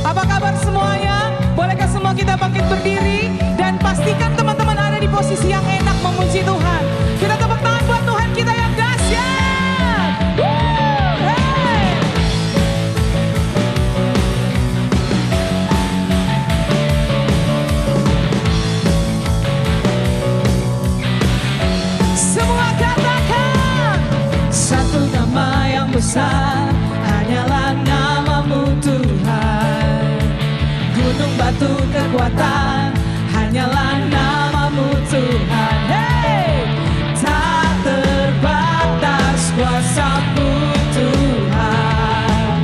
Apa kabar semuanya? Bolehkah semua kita bangkit berdiri dan pastikan teman-teman ada di posisi yang enak memuji Tuhan. Kita tepuk tangan buat Tuhan kita yang dahsyat. Hey. Semua katakan satu nama yang besar, hanyalah namamu Tuhan. Gunung batu kekuatan, hanyalah namamu Tuhan. Hey! Tak terbatas kuasamu Tuhan.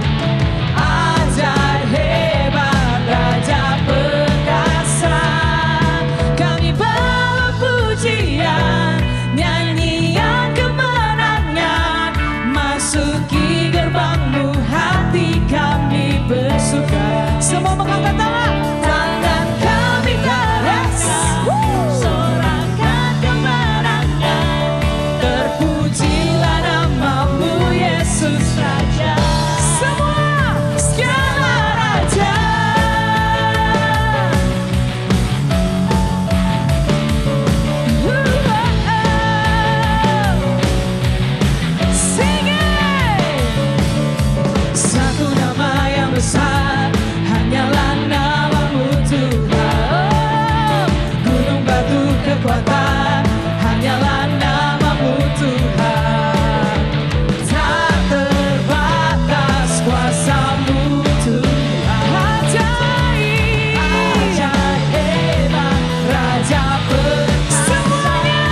Ajaib hebat Raja perkasa. Kami bawa pujian, nyanyian kemenangan. Masuki gerbangmu, hati kami bersuka. Semua mengangkat tangan. Tangan kami ke atas, sorakan kemenangan. Terpujilah namamu Yesus Raja. Semua segala raja. Sing it. Satu nama yang besar, hanyalah namamu Tuhan. Gunung batu kekuatan, hanyalah namamu Tuhan. Tak terbatas kuasamu Tuhan. Ajaib, ajaib hebat Raja perkasa. Semuanya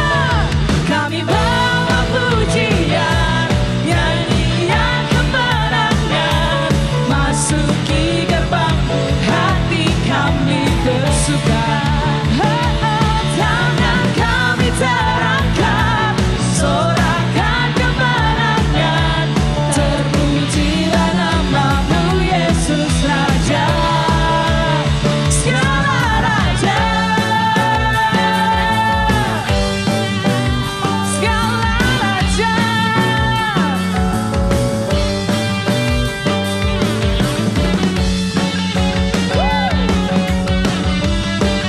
kami bawa pujian, nyanyian kemenangan. Masuki gerbangmu, hati kami bersuka. Tangan kami terangkat, sorakan kemenangan. Terpujilah namamu Yesus Raja. Segala raja, segala raja.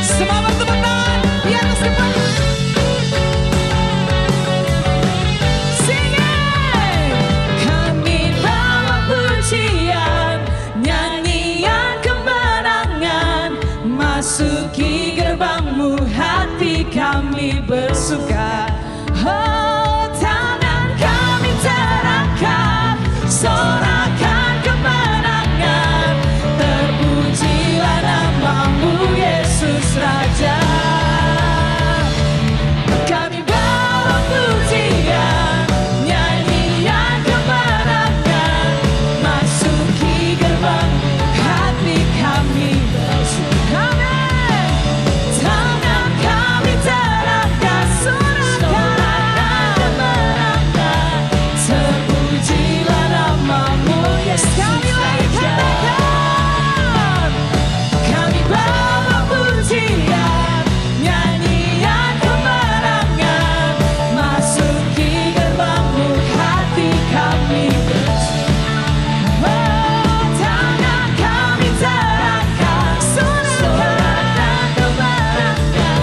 Semua bertepuk tangan di atas kepala. Sing it. Kami bawa pujian, nyanyian kemenangan. Masuki gerbangmu, hati kami bersuka. Oh, tangan kami terangkat, sorakan kemenangan. Terpujilah namamu Yesus Raja. Kami bawa pujian, nyanyian kemenangan. Masuki gerbang, hati kami bersuka. Amin. Tangan kami terangkat, sorakan kemenangan. Terpujilah namamu Yesus Raja. Sekali lagi katakan, kami bawa pujian, nyanyian kemenangan. Masuki gerbangmu, hati kami bersuka. Oh, tangan kami terangkat, sorakan kemenangan.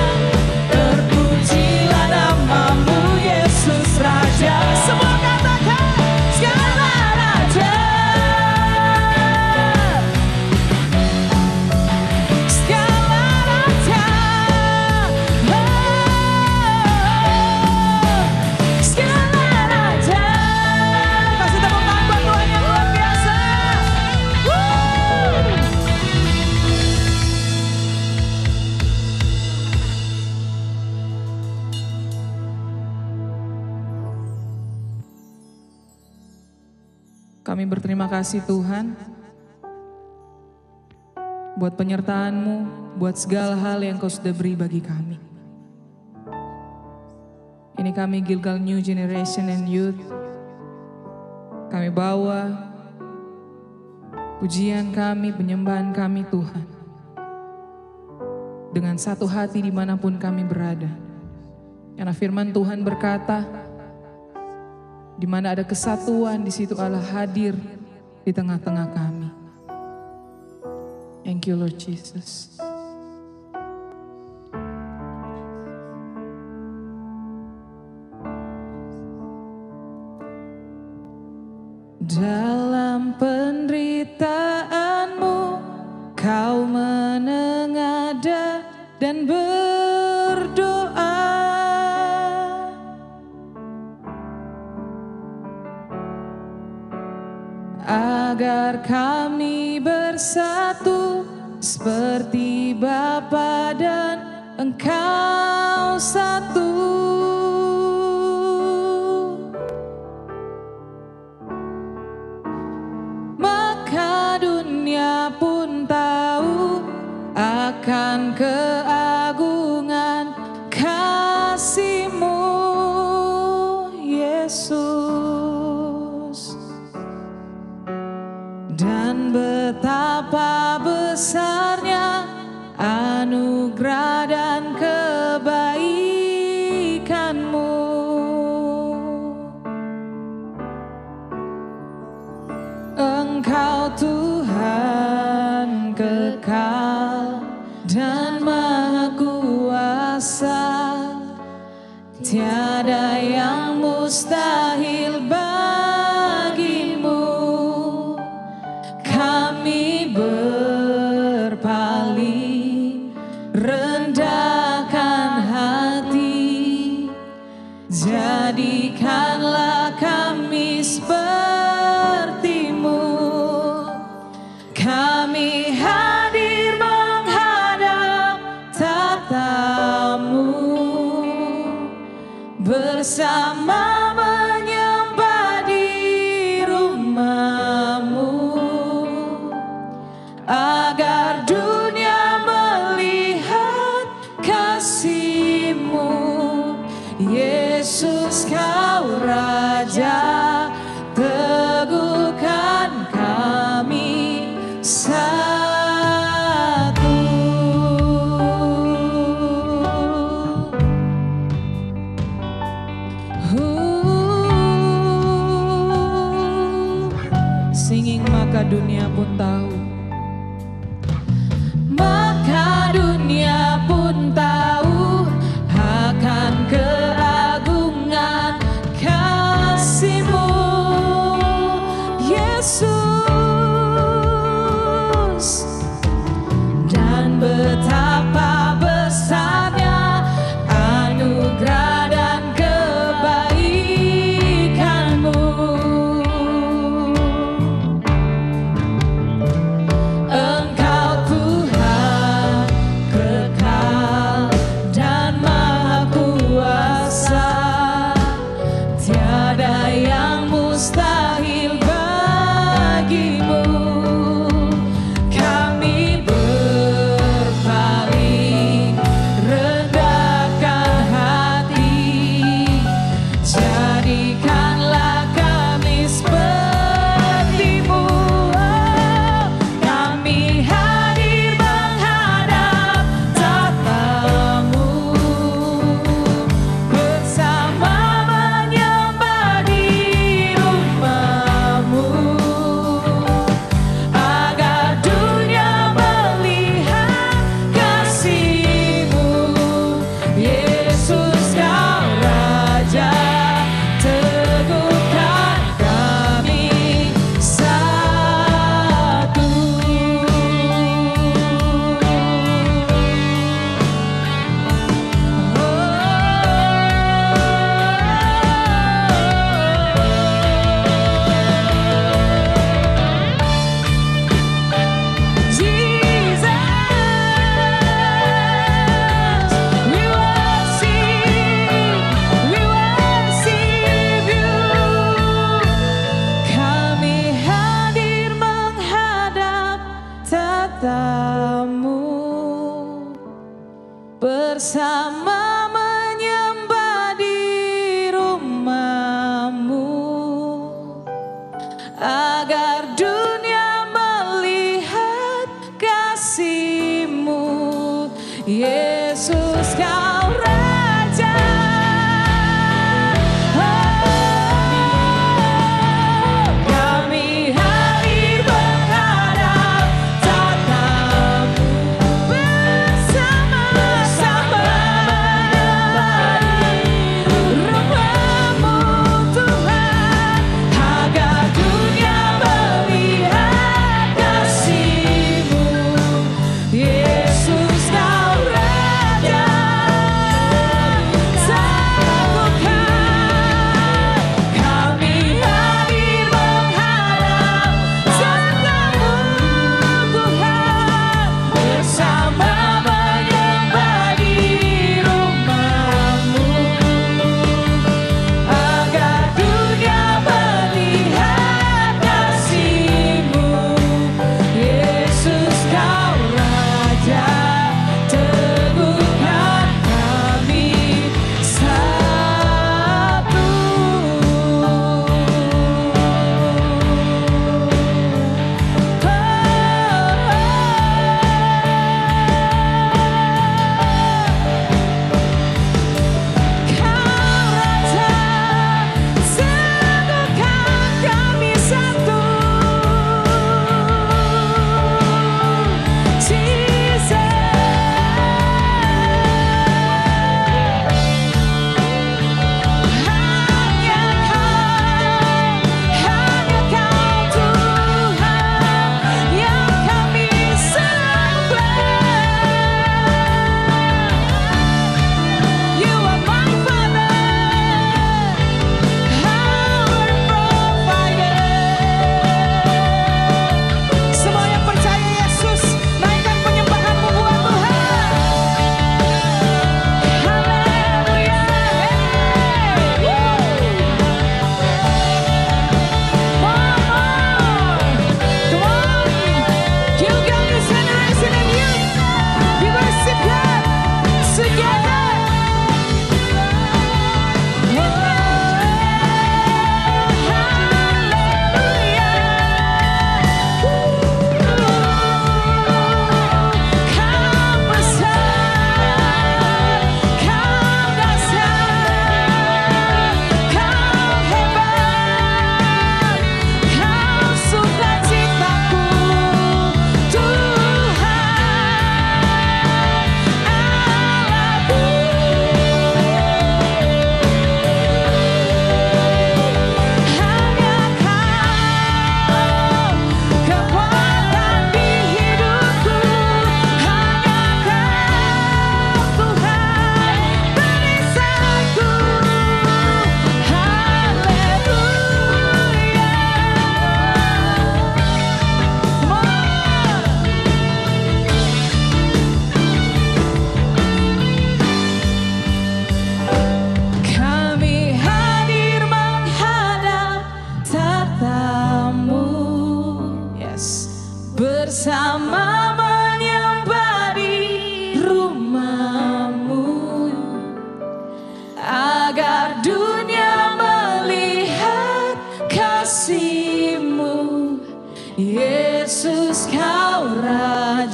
Terpujilah namamu Yesus Raja. Semua katakan, segala raja. Segala raja. Segala raja. Kasih tepuk tangan buat Tuhan yang luar biasa. Kami berterima kasih Tuhan buat penyertaan-Mu, buat segala hal yang Kau sudah beri bagi kami. Ini kami Gilgal New Generation and Youth. Kami bawa pujian kami, penyembahan kami Tuhan. Dengan satu hati dimanapun kami berada. Karena firman Tuhan berkata, di mana ada kesatuan, di situ Allah hadir di tengah-tengah kami. Thank you, Lord Jesus. Dalam penderitaanmu, kau menengadah dan berdoa agar kami bersatu seperti Bapa dan Engkau satu. Maka dunia pun tahu akan keagungan kasih-Mu, Yesus, dan betapa besarnya anugerah dan kebaikan-Mu. Engkau Tuhan kekal dan Maha Kuasa, tiada yang mustahil bagimu. Kami berpaling, rendahkan hati, jadikanlah kami seperti-Mu. Kami hadir menghadap tata-Mu, bersama menyembah di rumah-Mu, agar dunia melihat kasih-Mu. Yesus, Kau Raja, teguhkan kami satu. Singing maka dunia pun tahu, maka dunia pun tahu akan keagungan kasih-Mu, Yesus, dan betapa besarnya anugerah dan kebaikan-Mu. Engkau Tuhan kekal dan Maha Kuasa, tiada yang mustahil bagimu. Kami berpaling, rendahkan hati, jadikanlah kami seperti-Mu. Kami hadir menghadap tata-Mu, bersama menyembah di rumah-Mu, agar dunia melihat kasih-Mu. Yesus, Kau Raja, teguhkan kami satu. Jesus, we worship You. Kami hadir menghadap tata-Mu, bersama menyembah di rumah-Mu, agar dunia melihat kasih-Mu. Yesus, Kau Raja, kami hadir menghadap tata-Mu,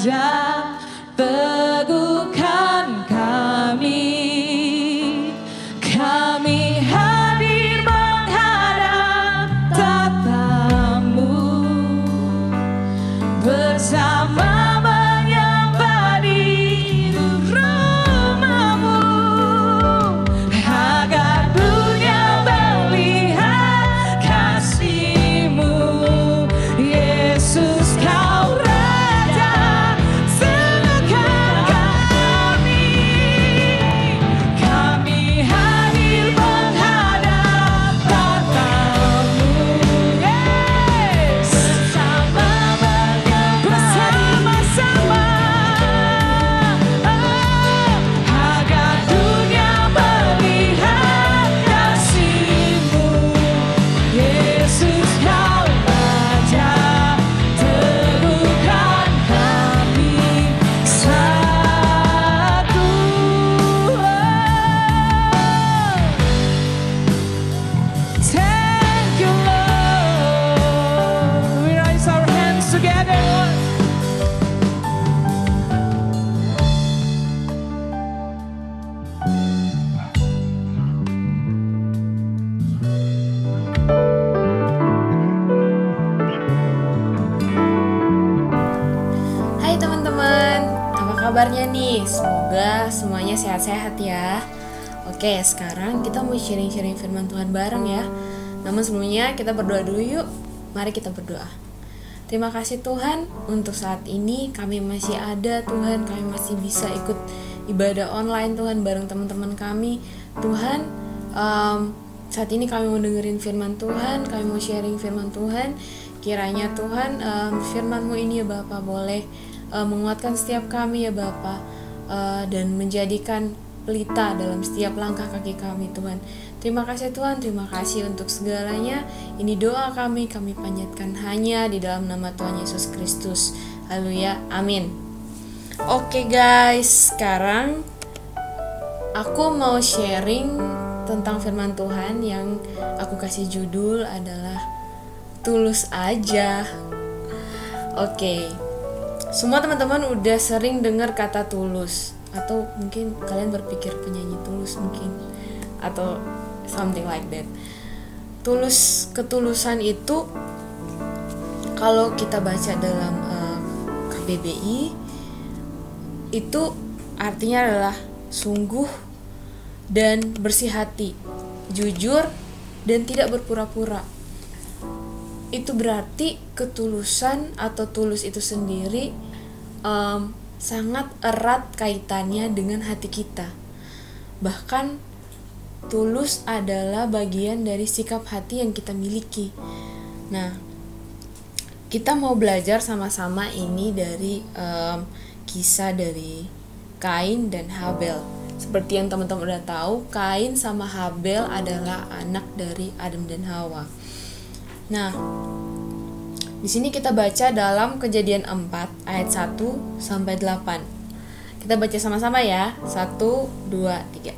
Raja, teguhkan kami. Kami hadir menghadap tatamu, bersama menyembah di rumahmu, agar dunia melihat kasih-Mu. Yesus, Kau Raja, teguhkan kami. Kami hadir menghadap tatamu, bersama bersama-sama, agar dunia melihat kasih-Mu. Yesus, Kau Raja, teguhkan kami satu. Thank you, Lord. We raise our hands together, Lord. Hai teman-teman, apa kabarnya nih? Semoga semuanya sehat-sehat ya. Oke, sekarang kita mau sharing-sharing firman Tuhan bareng ya. Namun sebelumnya kita berdoa dulu yuk. Mari kita berdoa. Terima kasih Tuhan untuk saat ini kami masih ada Tuhan. Kami masih bisa ikut ibadah online Tuhan bareng teman-teman kami. Tuhan, saat ini kami mau dengerin firman Tuhan. Kami mau sharing firman Tuhan. Kiranya Tuhan firman-Mu ini ya Bapa boleh menguatkan setiap kami ya Bapa, dan menjadikan pelita dalam setiap langkah kaki kami Tuhan. Terima kasih Tuhan, terima kasih untuk segalanya. Ini doa kami panjatkan hanya di dalam nama Tuhan Yesus Kristus. Haleluya, amin. Oke guys, sekarang aku mau sharing tentang firman Tuhan yang aku kasih judul adalah Tulus Aja. Oke, semua teman-teman udah sering dengar kata tulus, atau mungkin kalian berpikir penyanyi tulus mungkin, atau something like that. Tulus, ketulusan itu kalau kita baca dalam KBBI itu artinya adalah sungguh dan bersih hati, jujur dan tidak berpura-pura. Itu berarti ketulusan atau tulus itu sendiri sangat erat kaitannya dengan hati kita. Bahkan tulus adalah bagian dari sikap hati yang kita miliki. Nah, kita mau belajar sama-sama ini dari kisah dari Kain dan Habel. Seperti yang teman-teman udah tahu, Kain sama Habel adalah anak dari Adam dan Hawa. Nah, di sini kita baca dalam Kejadian 4 ayat 1 sampai 8. Kita baca sama-sama ya. 1, 2, 3.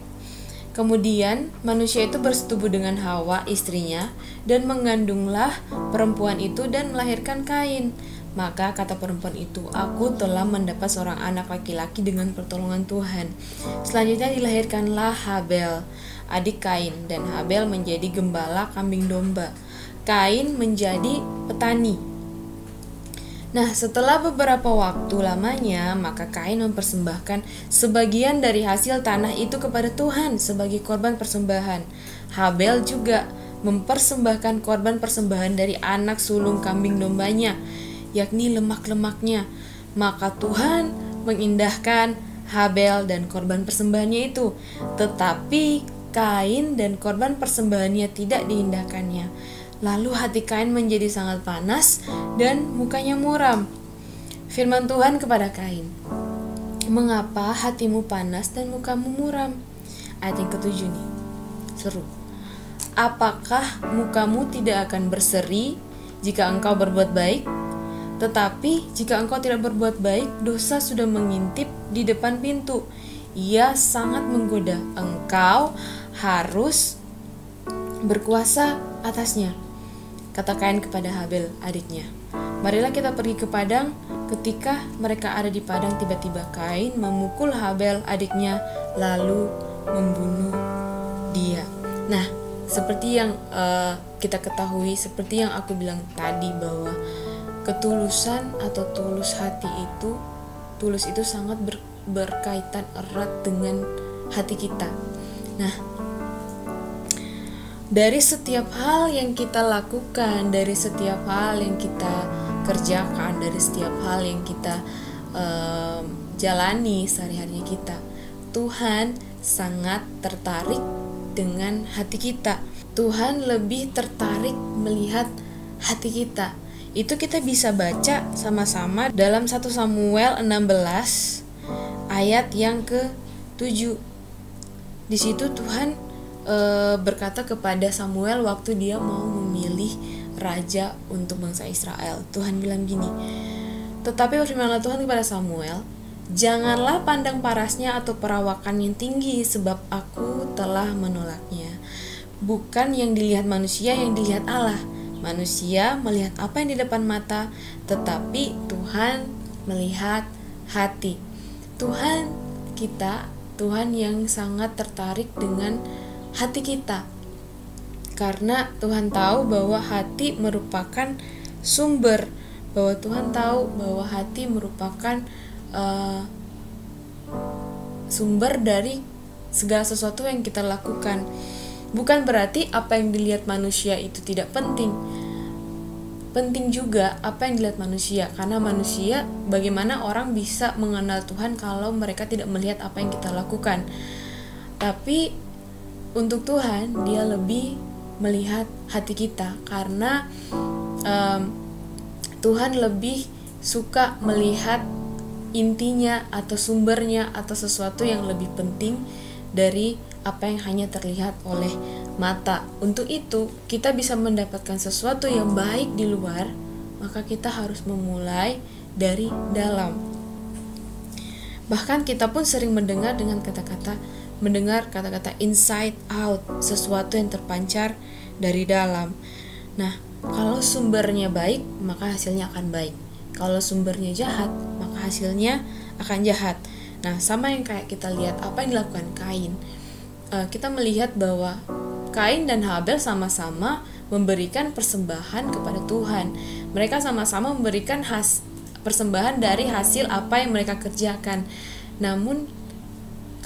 Kemudian manusia itu bersetubuh dengan Hawa istrinya dan mengandunglah perempuan itu dan melahirkan Kain. Maka kata perempuan itu, aku telah mendapat seorang anak laki-laki dengan pertolongan Tuhan. Selanjutnya dilahirkanlah Habel, adik Kain, dan Habel menjadi gembala kambing domba. Kain menjadi petani. Nah, setelah beberapa waktu lamanya, maka Kain mempersembahkan sebagian dari hasil tanah itu kepada Tuhan sebagai korban persembahan. Habel juga mempersembahkan korban persembahan dari anak sulung kambing dombanya, yakni lemak-lemaknya. Maka Tuhan mengindahkan Habel dan korban persembahannya itu, tetapi Kain dan korban persembahannya tidak diindahkannya. Lalu hati Kain menjadi sangat panas dan mukanya muram. Firman Tuhan kepada Kain, mengapa hatimu panas dan mukamu muram? Ayat yang ke-7 nih, seru. Apakah mukamu tidak akan berseri jika engkau berbuat baik? Tetapi jika engkau tidak berbuat baik, dosa sudah mengintip di depan pintu. Ia sangat menggoda. Engkau harus berkuasa atasnya. Kata Kain kepada Habel adiknya, Marilah kita pergi ke padang. Ketika mereka ada di padang, tiba-tiba Kain memukul Habel adiknya lalu membunuh dia. Nah, seperti yang kita ketahui, seperti yang aku bilang tadi, bahwa ketulusan atau tulus hati itu, tulus itu sangat berkaitan erat dengan hati kita. Nah, dari setiap hal yang kita lakukan, dari setiap hal yang kita kerjakan, dari setiap hal yang kita jalani sehari-harinya kita, Tuhan sangat tertarik dengan hati kita. Tuhan lebih tertarik melihat hati kita. Itu kita bisa baca sama-sama dalam 1 Samuel 16 ayat yang ke-7. Di situ Tuhan berkata kepada Samuel waktu dia mau memilih raja untuk bangsa Israel. Tuhan bilang gini, tetapi firmanlah Tuhan kepada Samuel, janganlah pandang parasnya atau perawakan yang tinggi, sebab aku telah menolaknya. Bukan yang dilihat manusia, yang dilihat Allah. Manusia melihat apa yang di depan mata, tetapi Tuhan melihat hati. Tuhan kita, Tuhan yang sangat tertarik dengan hati kita, karena Tuhan tahu bahwa hati merupakan sumber, bahwa Tuhan tahu bahwa hati merupakan sumber dari segala sesuatu yang kita lakukan. Bukan berarti apa yang dilihat manusia itu tidak penting. Penting juga apa yang dilihat manusia, karena manusia, bagaimana orang bisa mengenal Tuhan kalau mereka tidak melihat apa yang kita lakukan. Tapi untuk Tuhan, dia lebih melihat hati kita, karena Tuhan lebih suka melihat intinya atau sumbernya atau sesuatu yang lebih penting dari apa yang hanya terlihat oleh mata. Untuk itu, kita bisa mendapatkan sesuatu yang baik di luar, maka kita harus memulai dari dalam. Bahkan kita pun sering mendengar kata-kata inside out, sesuatu yang terpancar dari dalam. Nah, kalau sumbernya baik, maka hasilnya akan baik. Kalau sumbernya jahat, maka hasilnya akan jahat. Nah, sama yang kayak kita lihat apa yang dilakukan Kain. Kita melihat bahwa Kain dan Habel sama-sama memberikan persembahan kepada Tuhan. Mereka sama-sama memberikan persembahan dari hasil apa yang mereka kerjakan. Namun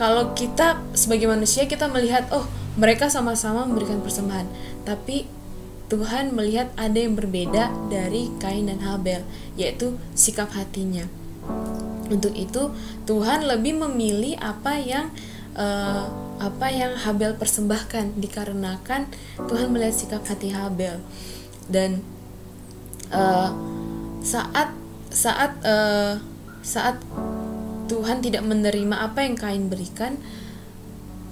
kalau kita sebagai manusia, kita melihat, oh, mereka sama-sama memberikan persembahan, tapi Tuhan melihat ada yang berbeda dari Kain dan Habel, yaitu sikap hatinya. Untuk itu Tuhan lebih memilih apa yang Habel persembahkan, dikarenakan Tuhan melihat sikap hati Habel. Dan saat Tuhan tidak menerima apa yang Kain berikan,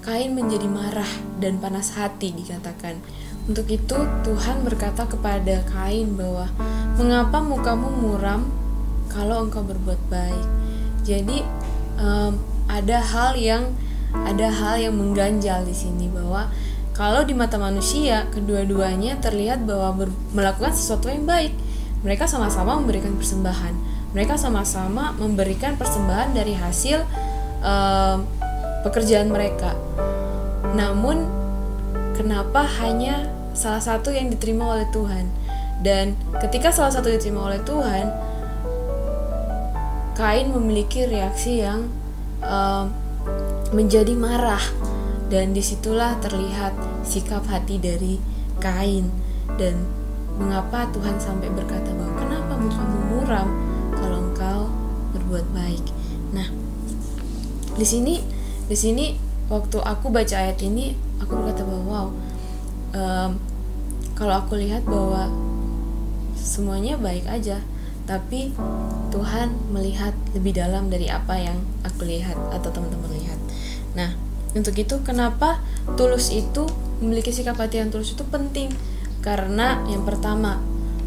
Kain menjadi marah dan panas hati, dikatakan. Untuk itu Tuhan berkata kepada Kain bahwa, mengapa mukamu muram kalau engkau berbuat baik? Jadi ada hal yang mengganjal di sini, bahwa kalau di mata manusia kedua-duanya terlihat bahwa melakukan sesuatu yang baik. Mereka sama-sama memberikan persembahan. Mereka sama-sama memberikan persembahan dari hasil pekerjaan mereka. Namun kenapa hanya salah satu yang diterima oleh Tuhan? Dan ketika salah satu diterima oleh Tuhan, Kain memiliki reaksi yang menjadi marah. Dan disitulah terlihat sikap hati dari Kain. Dan mengapa Tuhan sampai berkata bahwa kenapa mukamu muram kalau engkau berbuat baik. Nah, di sini waktu aku baca ayat ini, aku berkata bahwa wow, kalau aku lihat bahwa semuanya baik aja, tapi Tuhan melihat lebih dalam dari apa yang aku lihat atau teman-teman lihat. Nah, untuk itu kenapa tulus itu, memiliki sikap hati yang tulus itu penting? Karena yang pertama,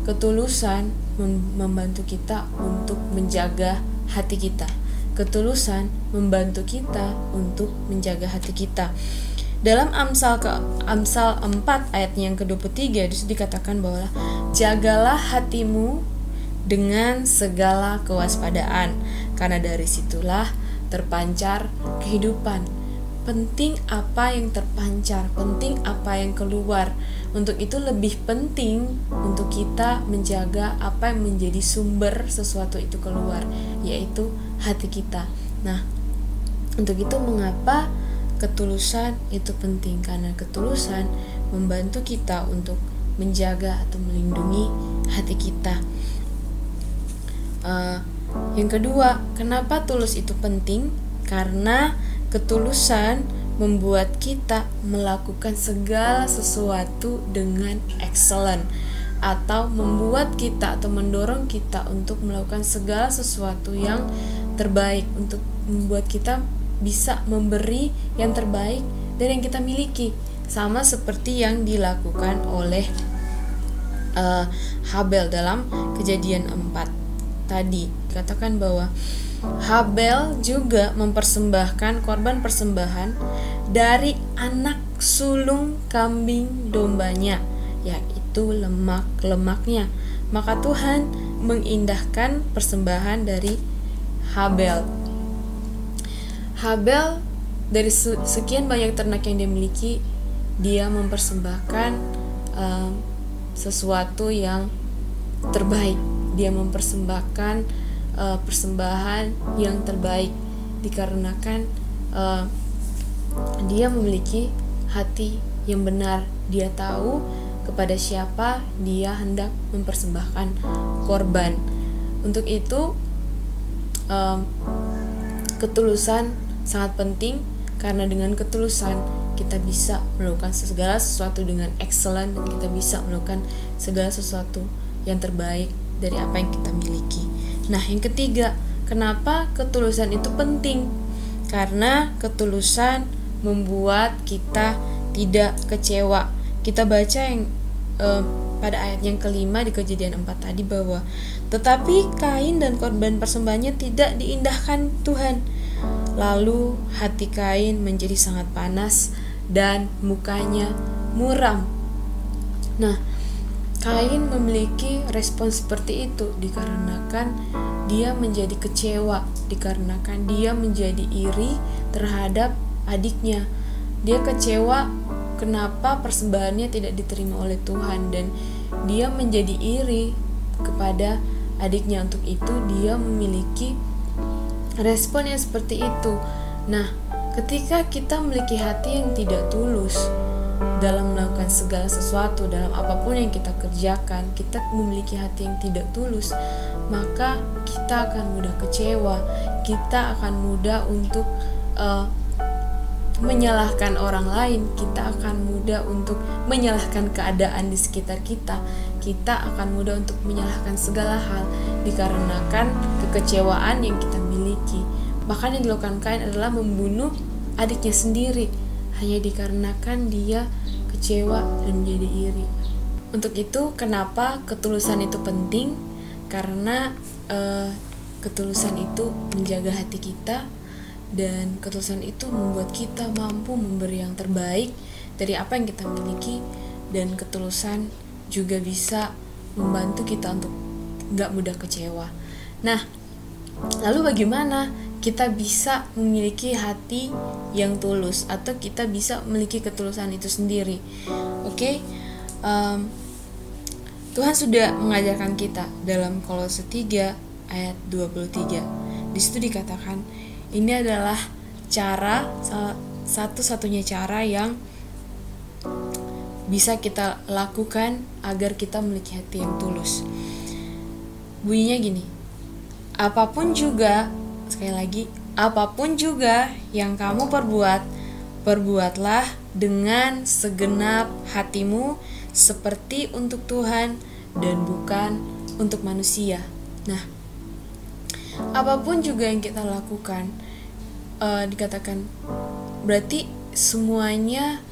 ketulusan membantu kita untuk menjaga hati kita. Ketulusan membantu kita untuk menjaga hati kita. Dalam Amsal 4 ayat yang ke-23 dikatakan bahwa jagalah hatimu dengan segala kewaspadaan, karena dari situlah terpancar kehidupan. Penting apa yang terpancar, penting apa yang keluar. Untuk itu lebih penting untuk kita menjaga apa yang menjadi sumber sesuatu itu keluar, yaitu hati kita. Nah, untuk itu mengapa ketulusan itu penting? Karena ketulusan membantu kita untuk menjaga atau melindungi hati kita. Yang kedua, kenapa tulus itu penting? Karena ketulusan membuat kita melakukan segala sesuatu dengan excellent, atau membuat kita atau mendorong kita untuk melakukan segala sesuatu yang terbaik, untuk membuat kita bisa memberi yang terbaik dari yang kita miliki, sama seperti yang dilakukan oleh Habel dalam Kejadian 4 tadi. Katakan bahwa Habel juga mempersembahkan korban persembahan dari anak sulung kambing dombanya, yaitu lemak-lemaknya. Maka Tuhan mengindahkan persembahan dari Habel. Habel dari sekian banyak ternak yang dia miliki, dia mempersembahkan sesuatu yang terbaik. Dia mempersembahkan persembahan yang terbaik dikarenakan dia memiliki hati yang benar. Dia tahu kepada siapa dia hendak mempersembahkan korban. Untuk itu ketulusan sangat penting, karena dengan ketulusan kita bisa melakukan segala sesuatu dengan excellent, dan kita bisa melakukan segala sesuatu yang terbaik dari apa yang kita miliki. Nah, yang ketiga, kenapa ketulusan itu penting? Karena ketulusan membuat kita tidak kecewa. Kita baca yang pada ayat yang kelima di Kejadian 4 tadi bahwa tetapi Kain dan korban persembahannya tidak diindahkan Tuhan. Lalu hati Kain menjadi sangat panas dan mukanya muram. Nah, Kain memiliki respon seperti itu dikarenakan dia menjadi kecewa, dikarenakan dia menjadi iri terhadap adiknya. Dia kecewa kenapa persembahannya tidak diterima oleh Tuhan, dan dia menjadi iri kepada adiknya. Untuk itu dia memiliki respon yang seperti itu. Nah, ketika kita memiliki hati yang tidak tulus dalam melakukan segala sesuatu, dalam apapun yang kita kerjakan, kita memiliki hati yang tidak tulus, maka kita akan mudah kecewa, kita akan mudah untuk menyalahkan orang lain, kita akan mudah untuk menyalahkan keadaan di sekitar kita, kita akan mudah untuk menyalahkan segala hal dikarenakan kekecewaan yang kita miliki. Bahkan yang dilakukan Kain adalah membunuh adiknya sendiri, hanya dikarenakan dia kecewa dan menjadi iri. Untuk itu kenapa ketulusan itu penting? Karena ketulusan itu menjaga hati kita, dan ketulusan itu membuat kita mampu memberi yang terbaik dari apa yang kita miliki, dan ketulusan juga bisa membantu kita untuk gak mudah kecewa. Nah, lalu bagaimana kita bisa memiliki hati yang tulus, atau kita bisa memiliki ketulusan itu sendiri? Oke, Tuhan sudah mengajarkan kita dalam Kolose 3 ayat 23. Di situ dikatakan ini adalah cara, satu-satunya cara yang bisa kita lakukan agar kita memiliki hati yang tulus. Bunyinya gini, apapun juga, sekali lagi, apapun juga yang kamu perbuat, perbuatlah dengan segenap hatimu seperti untuk Tuhan dan bukan untuk manusia. Nah, apapun juga yang kita lakukan, dikatakan berarti semuanya,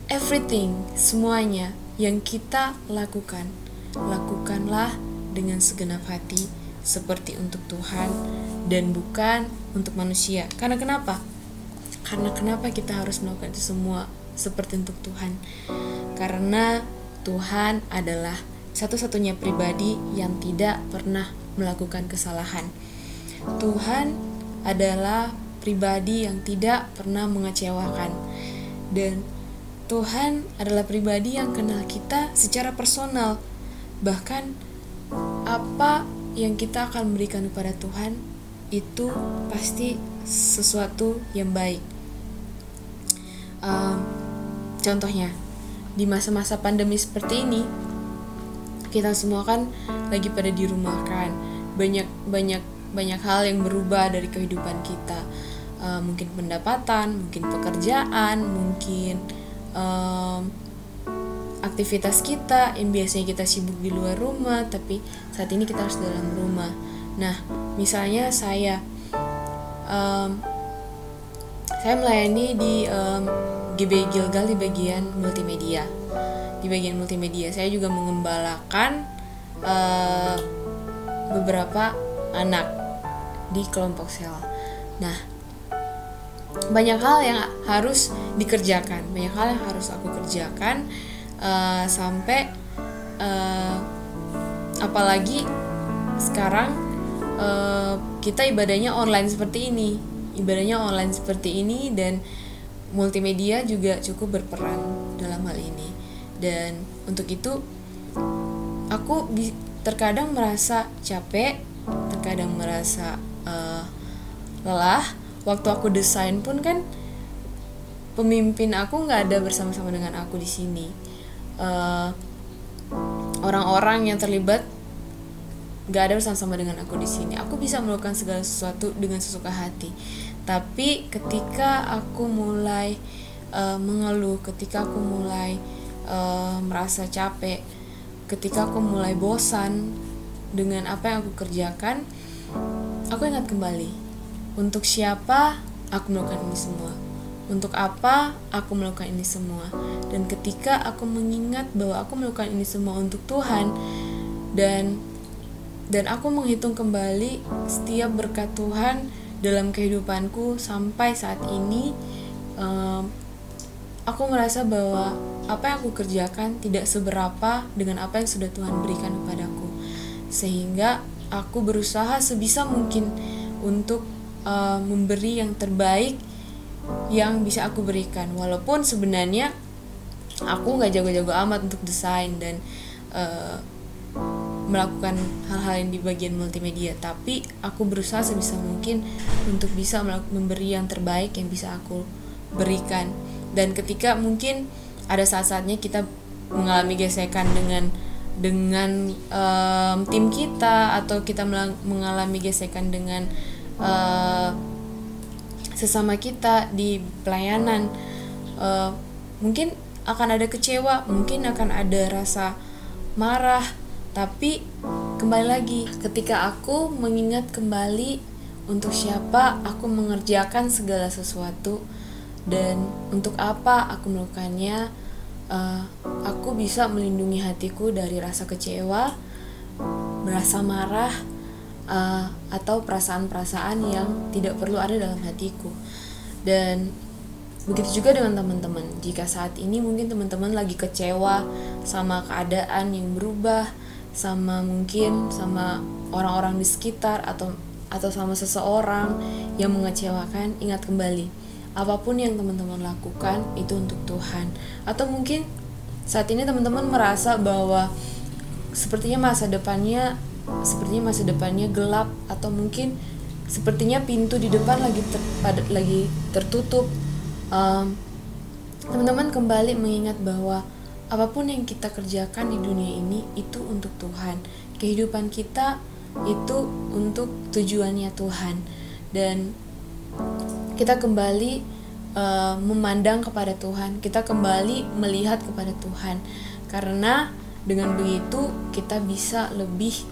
everything, semuanya yang kita lakukan, lakukanlah dengan segenap hati seperti untuk Tuhan dan bukan untuk manusia. Karena kenapa? Karena kenapa kita harus melakukan itu semua seperti untuk Tuhan? Karena Tuhan adalah satu-satunya pribadi yang tidak pernah melakukan kesalahan. Tuhan adalah pribadi yang tidak pernah mengecewakan. Dan Tuhan adalah pribadi yang kenal kita secara personal. Bahkan apa yang kita akan berikan kepada Tuhan itu pasti sesuatu yang baik. Contohnya, di masa-masa pandemi seperti ini, kita semua kan lagi pada dirumahkan. Banyak hal yang berubah dari kehidupan kita. Mungkin pendapatan, mungkin pekerjaan, mungkin aktivitas kita yang biasanya kita sibuk di luar rumah, tapi saat ini kita harus dalam rumah. Nah, misalnya saya melayani di GB Gilgal di bagian multimedia. Di bagian multimedia saya juga mengembalakan beberapa anak di kelompok sel. Nah, banyak hal yang harus dikerjakan, banyak hal yang harus aku kerjakan, sampai apalagi sekarang kita ibadahnya online seperti ini, dan multimedia juga cukup berperan dalam hal ini. Dan untuk itu aku terkadang merasa capek, terkadang merasa lelah. Waktu aku desain pun kan pemimpin aku nggak ada bersama-sama dengan aku di sini. Orang-orang yang terlibat nggak ada bersama-sama dengan aku di sini. Aku bisa melakukan segala sesuatu dengan sesuka hati. Tapi ketika aku mulai mengeluh, ketika aku mulai merasa capek, ketika aku mulai bosan dengan apa yang aku kerjakan, aku ingat kembali untuk siapa aku melakukan ini semua, untuk apa aku melakukan ini semua. Dan ketika aku mengingat bahwa aku melakukan ini semua untuk Tuhan, dan aku menghitung kembali setiap berkat Tuhan dalam kehidupanku sampai saat ini, aku merasa bahwa apa yang aku kerjakan tidak seberapa dengan apa yang sudah Tuhan berikan kepadaku. Sehingga aku berusaha sebisa mungkin untuk memberi yang terbaik yang bisa aku berikan. Walaupun sebenarnya aku gak jago-jago amat untuk desain dan melakukan hal-hal yang di bagian multimedia, tapi aku berusaha sebisa mungkin untuk bisa memberi yang terbaik yang bisa aku berikan. Dan ketika mungkin ada saat-saatnya kita mengalami gesekan dengan tim kita, atau kita mengalami gesekan dengan sesama kita di pelayanan, mungkin akan ada kecewa, mungkin akan ada rasa marah. Tapi kembali lagi, ketika aku mengingat kembali untuk siapa aku mengerjakan segala sesuatu dan untuk apa aku melakukannya, aku bisa melindungi hatiku dari rasa kecewa, merasa marah, atau perasaan-perasaan yang tidak perlu ada dalam hatiku. Dan begitu juga dengan teman-teman. Jika saat ini mungkin teman-teman lagi kecewa sama keadaan yang berubah, mungkin sama orang-orang di sekitar, atau sama seseorang yang mengecewakan, ingat kembali, apapun yang teman-teman lakukan itu untuk Tuhan. Atau mungkin saat ini teman-teman merasa bahwa sepertinya masa depannya gelap, atau mungkin sepertinya pintu di depan lagi tertutup. Teman-teman kembali mengingat bahwa apapun yang kita kerjakan di dunia ini itu untuk Tuhan. Kehidupan kita itu untuk tujuannya Tuhan. Dan kita kembali memandang kepada Tuhan, kita kembali melihat kepada Tuhan. Karena dengan begitu kita bisa lebih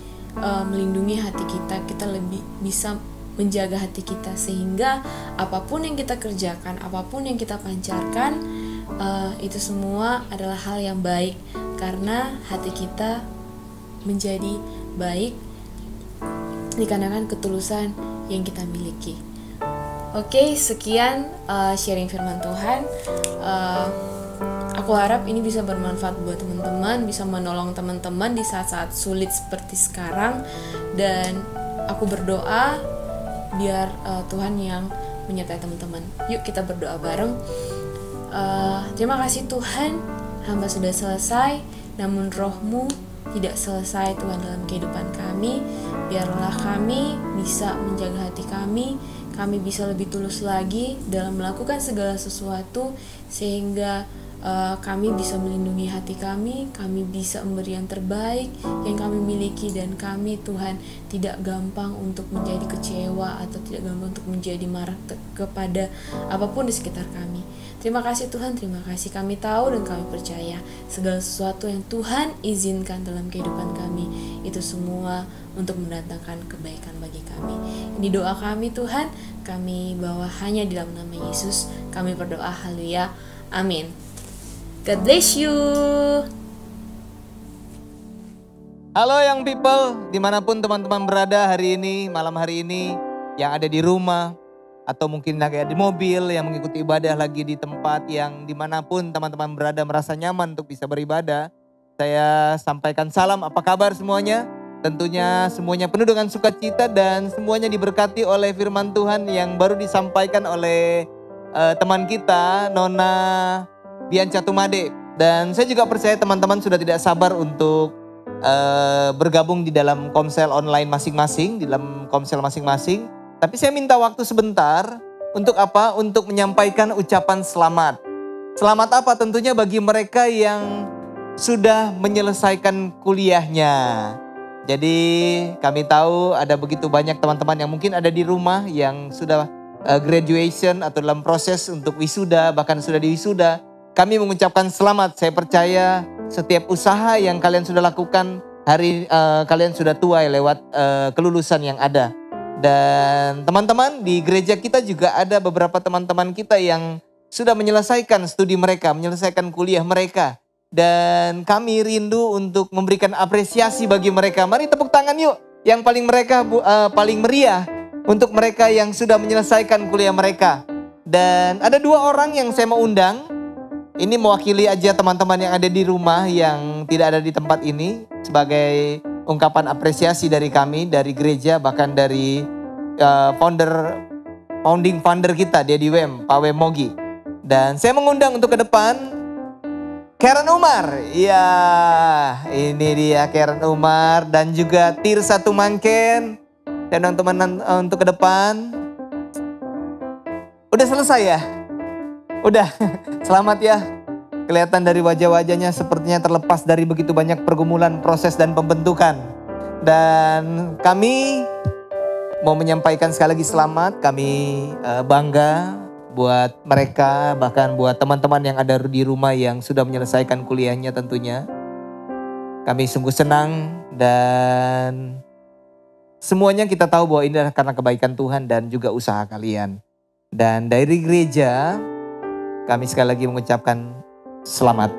melindungi hati kita lebih bisa menjaga hati kita, sehingga apapun yang kita kerjakan, apapun yang kita pancarkan, itu semua adalah hal yang baik, karena hati kita menjadi baik dikarenakan ketulusan yang kita miliki. Oke, sekian sharing firman Tuhan. Aku harap ini bisa bermanfaat buat teman-teman, bisa menolong teman-teman di saat-saat sulit seperti sekarang. Dan aku berdoa biar Tuhan yang menyertai teman-teman. Yuk kita berdoa bareng. Terima kasih Tuhan, hamba sudah selesai, namun roh-Mu tidak selesai Tuhan dalam kehidupan kami. Biarlah kami bisa menjaga hati kami bisa lebih tulus lagi dalam melakukan segala sesuatu, sehingga kami bisa melindungi hati kami bisa memberi yang terbaik yang kami miliki, dan kami Tuhan tidak gampang untuk menjadi kecewa atau tidak gampang untuk menjadi marah kepada apapun di sekitar kami. Terima kasih Tuhan, terima kasih, kami tahu dan kami percaya segala sesuatu yang Tuhan izinkan dalam kehidupan kami itu semua untuk mendatangkan kebaikan bagi kami. Ini doa kami Tuhan, kami bawa hanya di dalam nama Yesus. Kami berdoa, haleluya, amin. God bless you. Halo young people, dimanapun teman-teman berada hari ini, malam hari ini, yang ada di rumah, atau mungkin lagi di mobil, yang mengikuti ibadah lagi di tempat yang dimanapun teman-teman berada merasa nyaman untuk bisa beribadah. Saya sampaikan salam, apa kabar semuanya? Tentunya semuanya penuh dengan sukacita dan semuanya diberkati oleh firman Tuhan yang baru disampaikan oleh teman kita, Nona Bianca Tumade. Dan saya juga percaya teman-teman sudah tidak sabar untuk bergabung di dalam komsel online masing-masing, di dalam komsel masing-masing. Tapi saya minta waktu sebentar untuk apa? Untuk menyampaikan ucapan selamat. Selamat apa? Tentunya bagi mereka yang sudah menyelesaikan kuliahnya. Jadi kami tahu ada begitu banyak teman-teman yang mungkin ada di rumah yang sudah graduation atau dalam proses untuk wisuda, bahkan sudah diwisuda. Kami mengucapkan selamat. Saya percaya setiap usaha yang kalian sudah lakukan kalian sudah tuai lewat kelulusan yang ada. Dan teman-teman di gereja kita juga ada beberapa teman-teman kita yang sudah menyelesaikan studi mereka, menyelesaikan kuliah mereka. Dan kami rindu untuk memberikan apresiasi bagi mereka. Mari tepuk tangan yuk yang paling meriah untuk mereka yang sudah menyelesaikan kuliah mereka. Dan ada 2 orang yang saya mau undang. Ini mewakili aja teman-teman yang ada di rumah yang tidak ada di tempat ini, sebagai ungkapan apresiasi dari kami, dari gereja, bahkan dari founding founder kita, Daddy Wem, Pak Wem Mogi. Dan saya mengundang untuk ke depan Karen Umar. Iya, ini dia Karen Umar dan juga Tirsa Tumangken. Dan teman-teman untuk ke depan. Udah selesai ya? Udah, selamat ya. Kelihatan dari wajah-wajahnya sepertinya terlepas dari begitu banyak pergumulan, proses dan pembentukan. Dan kami mau menyampaikan sekali lagi selamat. Kami bangga buat mereka, bahkan buat teman-teman yang ada di rumah yang sudah menyelesaikan kuliahnya tentunya. Kami sungguh senang dan semuanya kita tahu bahwa ini adalah karena kebaikan Tuhan dan juga usaha kalian. Dan dari gereja kami sekali lagi mengucapkan selamat.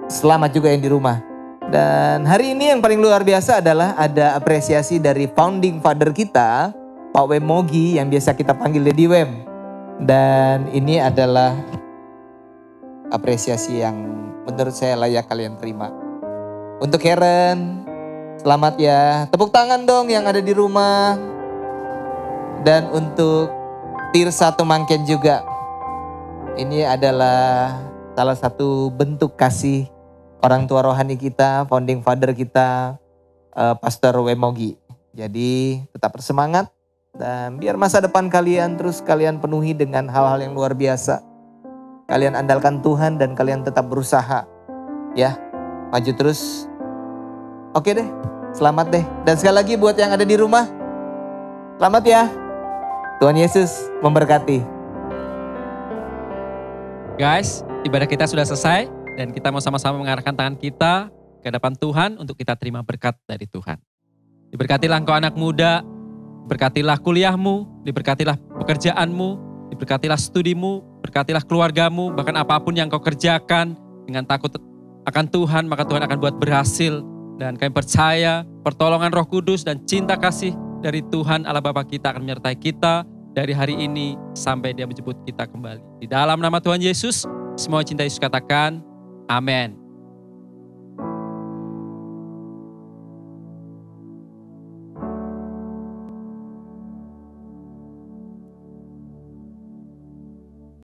Selamat juga yang di rumah. Dan hari ini yang paling luar biasa adalah ada apresiasi dari founding father kita, Pak Wem Mogi, yang biasa kita panggil Daddy Wem. Dan ini adalah apresiasi yang menurut saya layak kalian terima. Untuk Karen, selamat ya. Tepuk tangan dong yang ada di rumah. Dan untuk Tirsa Tumangken juga. Ini adalah salah satu bentuk kasih orang tua rohani kita, founding father kita, Pastor Wem Mogi. Jadi tetap bersemangat dan biar masa depan kalian terus kalian penuhi dengan hal-hal yang luar biasa. Kalian andalkan Tuhan dan kalian tetap berusaha. Ya, maju terus. Oke deh, selamat deh. Dan sekali lagi buat yang ada di rumah, selamat ya. Tuhan Yesus memberkati. Guys, ibadah kita sudah selesai dan kita mau sama-sama mengarahkan tangan kita ke hadapan Tuhan untuk kita terima berkat dari Tuhan. Diberkatilah engkau anak muda, berkatilah kuliahmu, diberkatilah pekerjaanmu, diberkatilah studimu, berkatilah keluargamu, bahkan apapun yang kau kerjakan dengan takut akan Tuhan, maka Tuhan akan buat berhasil. Dan kami percaya pertolongan Roh Kudus dan cinta kasih dari Tuhan Allah Bapa kita akan menyertai kita dari hari ini sampai Dia menjemput kita kembali. Di dalam nama Tuhan Yesus, semua cinta Yesus katakan, Amin.